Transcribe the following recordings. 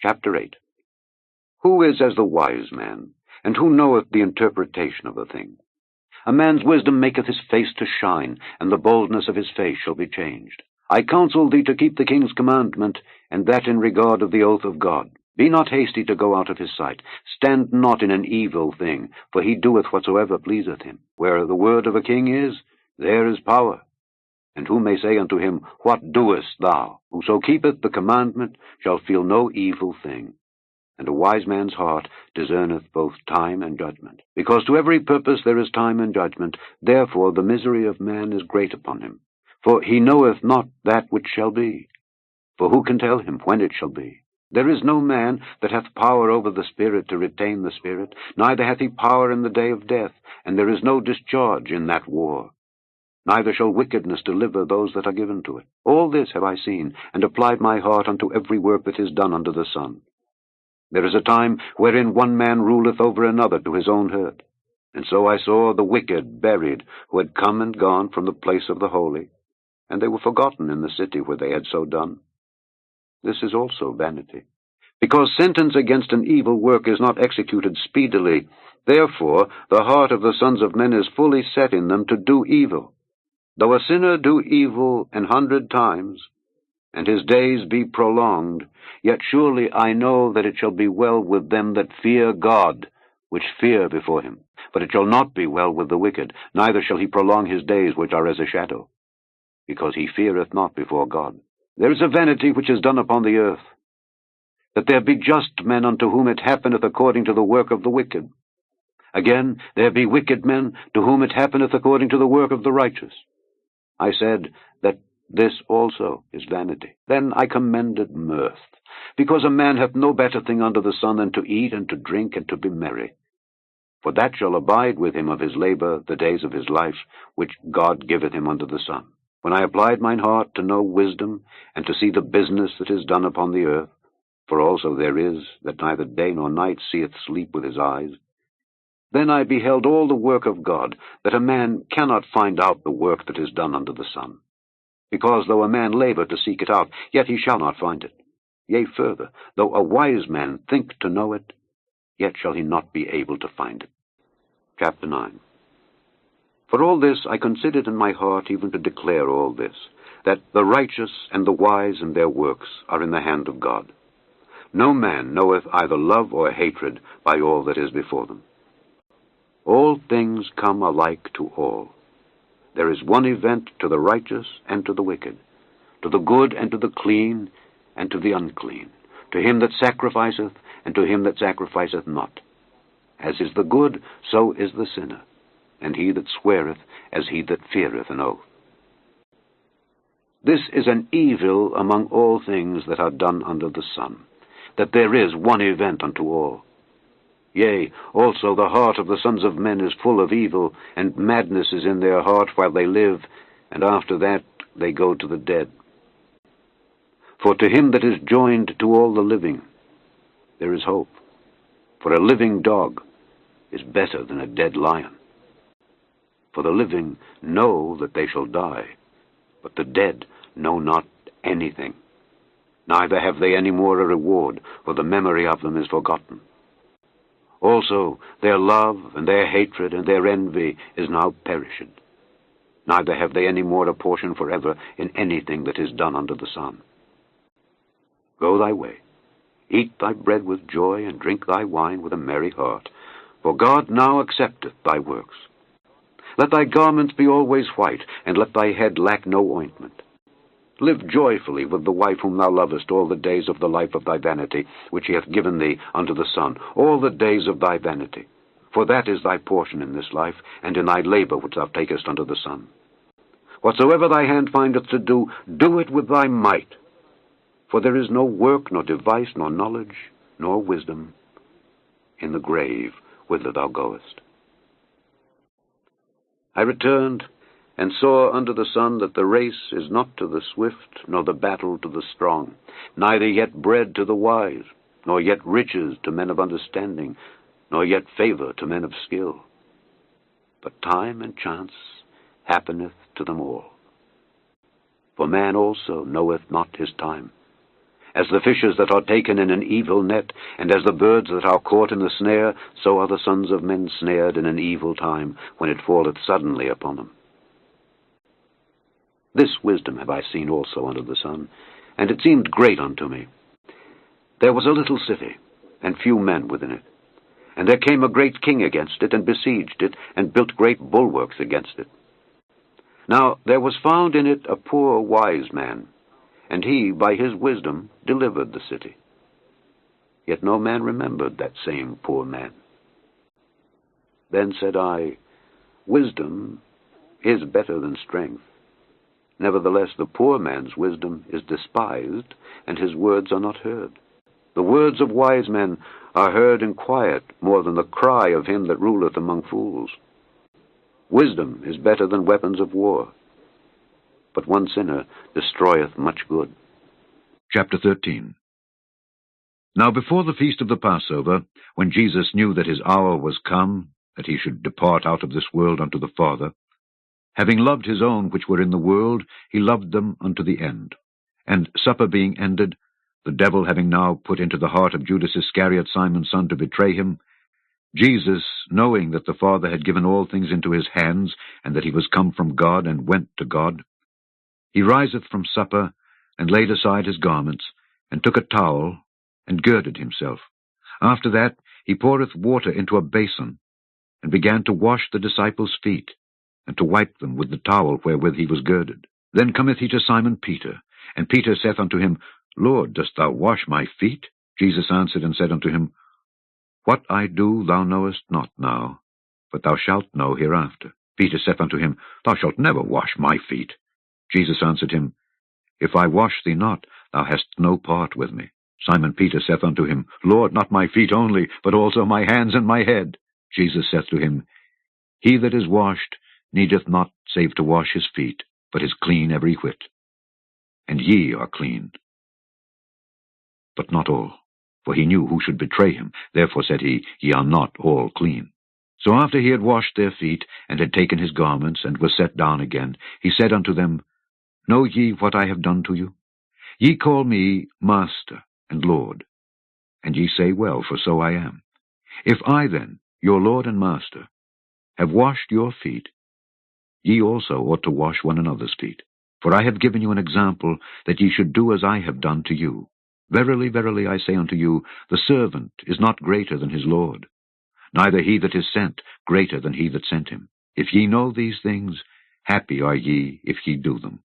Chapter 8. Who is as the wise man, and who knoweth the interpretation of a thing? A man's wisdom maketh his face to shine, and the boldness of his face shall be changed. I counsel thee to keep the king's commandment, and that in regard of the oath of God. Be not hasty to go out of his sight. Stand not in an evil thing, for he doeth whatsoever pleaseth him. Where the word of a king is, there is power. And who may say unto him, What doest thou? Whoso keepeth the commandment shall feel no evil thing. And a wise man's heart discerneth both time and judgment. Because to every purpose there is time and judgment, therefore the misery of man is great upon him. For he knoweth not that which shall be. For who can tell him when it shall be? There is no man that hath power over the Spirit to retain the Spirit, neither hath he power in the day of death, and there is no discharge in that war. Neither shall wickedness deliver those that are given to it. All this have I seen, and applied my heart unto every work that is done under the sun. There is a time wherein one man ruleth over another to his own hurt. And so I saw the wicked buried, who had come and gone from the place of the holy, and they were forgotten in the city where they had so done. This is also vanity. Because sentence against an evil work is not executed speedily, therefore the heart of the sons of men is fully set in them to do evil. Though a sinner do evil 100 times, and his days be prolonged, yet surely I know that it shall be well with them that fear God, which fear before him. But it shall not be well with the wicked, neither shall he prolong his days which are as a shadow, because he feareth not before God. There is a vanity which is done upon the earth, that there be just men unto whom it happeneth according to the work of the wicked. Again, there be wicked men to whom it happeneth according to the work of the righteous. I said that this also is vanity. Then I commended mirth, because a man hath no better thing under the sun than to eat and to drink and to be merry. For that shall abide with him of his labor the days of his life, which God giveth him under the sun. When I applied mine heart to know wisdom, and to see the business that is done upon the earth, for also there is that neither day nor night seeth sleep with his eyes, then I beheld all the work of God, that a man cannot find out the work that is done under the sun. Because though a man labor to seek it out, yet he shall not find it. Yea, further, though a wise man think to know it, yet shall he not be able to find it. Chapter 9. For all this I considered in my heart even to declare all this, that the righteous and the wise in their works are in the hand of God. No man knoweth either love or hatred by all that is before them. All things come alike to all. There is one event to the righteous and to the wicked, to the good and to the clean and to the unclean, to him that sacrificeth and to him that sacrificeth not. As is the good, so is the sinner, and he that sweareth as he that feareth an oath. This is an evil among all things that are done under the sun, that there is one event unto all. Yea, also the heart of the sons of men is full of evil, and madness is in their heart while they live, and after that they go to the dead. For to him that is joined to all the living, there is hope. For a living dog is better than a dead lion. For the living know that they shall die, but the dead know not anything. Neither have they any more a reward, for the memory of them is forgotten. Also their love and their hatred and their envy is now perished. Neither have they any more a portion forever in anything that is done under the sun. Go thy way, eat thy bread with joy, and drink thy wine with a merry heart, for God now accepteth thy works. Let thy garments be always white, and let thy head lack no ointment. Live joyfully with the wife whom thou lovest all the days of the life of thy vanity, which he hath given thee unto the sun, all the days of thy vanity. For that is thy portion in this life, and in thy labor which thou takest under the sun. Whatsoever thy hand findeth to do, do it with thy might. For there is no work, nor device, nor knowledge, nor wisdom in the grave whither thou goest. I returned, and saw under the sun that the race is not to the swift, nor the battle to the strong, neither yet bread to the wise, nor yet riches to men of understanding, nor yet favor to men of skill. But time and chance happeneth to them all. For man also knoweth not his time, As the fishes that are taken in an evil net, and as the birds that are caught in a snare, so are the sons of men snared in an evil time, when it falleth suddenly upon them. This wisdom have I seen also under the sun, and it seemed great unto me. There was a little city, and few men within it. And there came a great king against it, and besieged it, and built great bulwarks against it. Now there was found in it a poor wise man, and he by his wisdom delivered the city. Yet no man remembered that same poor man. Then said I, Wisdom is better than strength. Nevertheless the poor man's wisdom is despised, and his words are not heard. The words of wise men are heard in quiet more than the cry of him that ruleth among fools. Wisdom is better than weapons of war, but one sinner destroyeth much good. Chapter 13. Now before the feast of the Passover, when Jesus knew that his hour was come, that he should depart out of this world unto the Father, having loved his own which were in the world, he loved them unto the end. And supper being ended, the devil having now put into the heart of Judas Iscariot, Simon's son, to betray him, Jesus, knowing that the Father had given all things into his hands, and that he was come from God and went to God, he riseth from supper, and laid aside his garments, and took a towel, and girded himself. After that he poureth water into a basin, and began to wash the disciples' feet, and to wipe them with the towel wherewith he was girded. Then cometh he to Simon Peter, and Peter saith unto him, Lord, dost thou wash my feet? Jesus answered and said unto him, What I do thou knowest not now, but thou shalt know hereafter. Peter saith unto him, Thou shalt never wash my feet. Jesus answered him, If I wash thee not, thou hast no part with me. Simon Peter saith unto him, Lord, not my feet only, but also my hands and my head. Jesus saith to him, He that is washed needeth not save to wash his feet, but is clean every whit. And ye are clean, but not all. For he knew who should betray him. Therefore said he, Ye are not all clean. So after he had washed their feet, and had taken his garments, and was set down again, he said unto them, Know ye what I have done to you? Ye call me Master and Lord, and ye say well, for so I am. If I then, your Lord and Master, have washed your feet, ye also ought to wash one another's feet. For I have given you an example, that ye should do as I have done to you. Verily, verily, I say unto you, the servant is not greater than his Lord, neither he that is sent greater than he that sent him. If ye know these things, happy are ye if ye do them.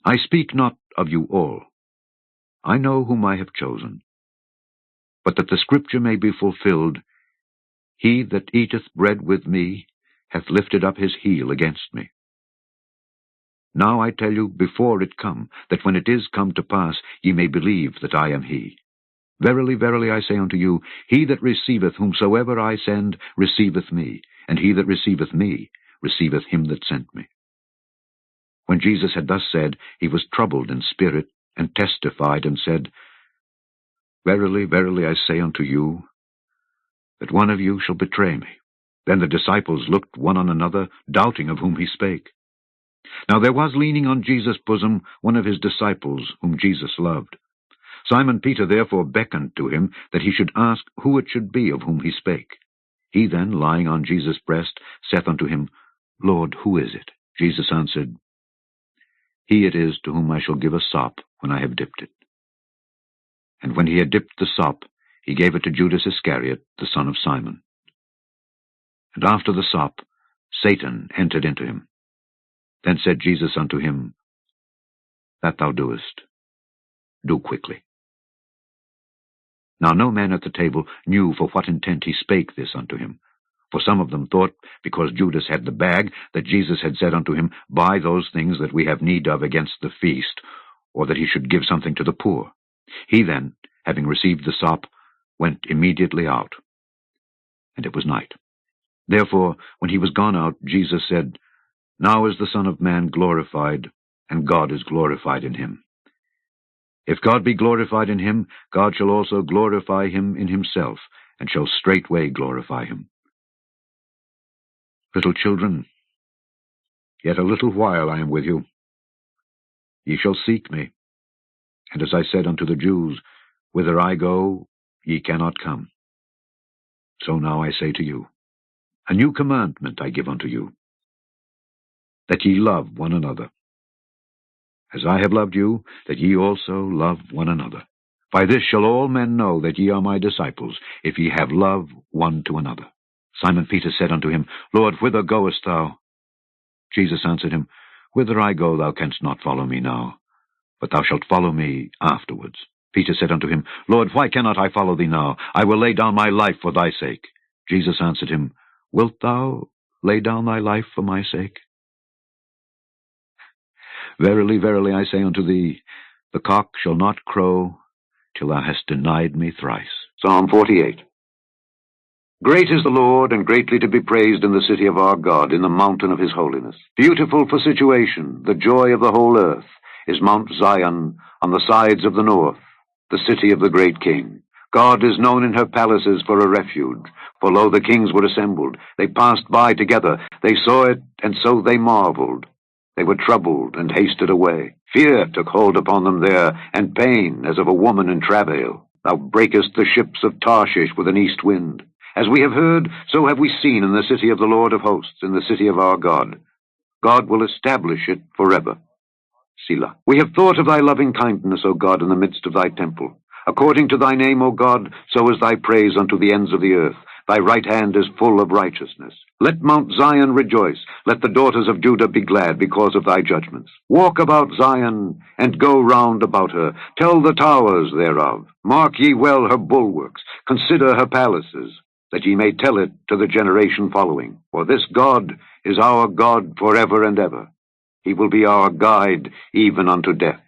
I speak not of you all. I know whom I have chosen. But that the scripture may be fulfilled, He that eateth bread with me hath lifted up his heel against me. Now I tell you before it come, that when it is come to pass, ye may believe that I am he. Verily, verily, I say unto you, he that receiveth whomsoever I send receiveth me, and he that receiveth me receiveth him that sent me. When Jesus had thus said, he was troubled in spirit, and testified, and said, Verily, verily, I say unto you, that one of you shall betray me. Then the disciples looked one on another, doubting of whom he spake. Now there was leaning on Jesus' bosom one of his disciples, whom Jesus loved. Simon Peter therefore beckoned to him, that he should ask who it should be of whom he spake. He then, lying on Jesus' breast, saith unto him, Lord, who is it? Jesus answered, He it is to whom I shall give a sop when I have dipped it. And when he had dipped the sop, he gave it to Judas Iscariot, the son of Simon. And after the sop, Satan entered into him. Then said Jesus unto him, That thou doest, do quickly. Now no man at the table knew for what intent he spake this unto him. For some of them thought, because Judas had the bag, that Jesus had said unto him, Buy those things that we have need of against the feast, or that he should give something to the poor. He then, having received the sop, went immediately out. And it was night. Therefore, when he was gone out, Jesus said, Now is the Son of Man glorified, and God is glorified in him. If God be glorified in him, God shall also glorify him in himself, and shall straightway glorify him. Little children, yet a little while I am with you. Ye shall seek me. And as I said unto the Jews, Whither I go, ye cannot come. So now I say to you, a new commandment I give unto you, that ye love one another. As I have loved you, that ye also love one another. By this shall all men know that ye are my disciples, if ye have love one to another. Simon Peter said unto him, Lord, whither goest thou? Jesus answered him, Whither I go, thou canst not follow me now, but thou shalt follow me afterwards. Peter said unto him, Lord, why cannot I follow thee now? I will lay down my life for thy sake. Jesus answered him, Wilt thou lay down thy life for my sake? Verily, verily, I say unto thee, the cock shall not crow till thou hast denied me thrice. Psalm 48. Great is the Lord, and greatly to be praised in the city of our God, in the mountain of his holiness. Beautiful for situation, the joy of the whole earth, is Mount Zion on the sides of the north, the city of the great King. God is known in her palaces for a refuge. For lo, the kings were assembled. They passed by together. They saw it, and so they marveled. They were troubled and hasted away. Fear took hold upon them there, and pain as of a woman in travail. Thou breakest the ships of Tarshish with an east wind. As we have heard, so have we seen in the city of the Lord of hosts, in the city of our God. God will establish it forever. Selah. We have thought of thy loving kindness, O God, in the midst of thy temple. According to thy name, O God, so is thy praise unto the ends of the earth. Thy right hand is full of righteousness. Let Mount Zion rejoice. Let the daughters of Judah be glad because of thy judgments. Walk about Zion, and go round about her. Tell the towers thereof. Mark ye well her bulwarks. Consider her palaces, that ye may tell it to the generation following. For this God is our God forever and ever. He will be our guide even unto death.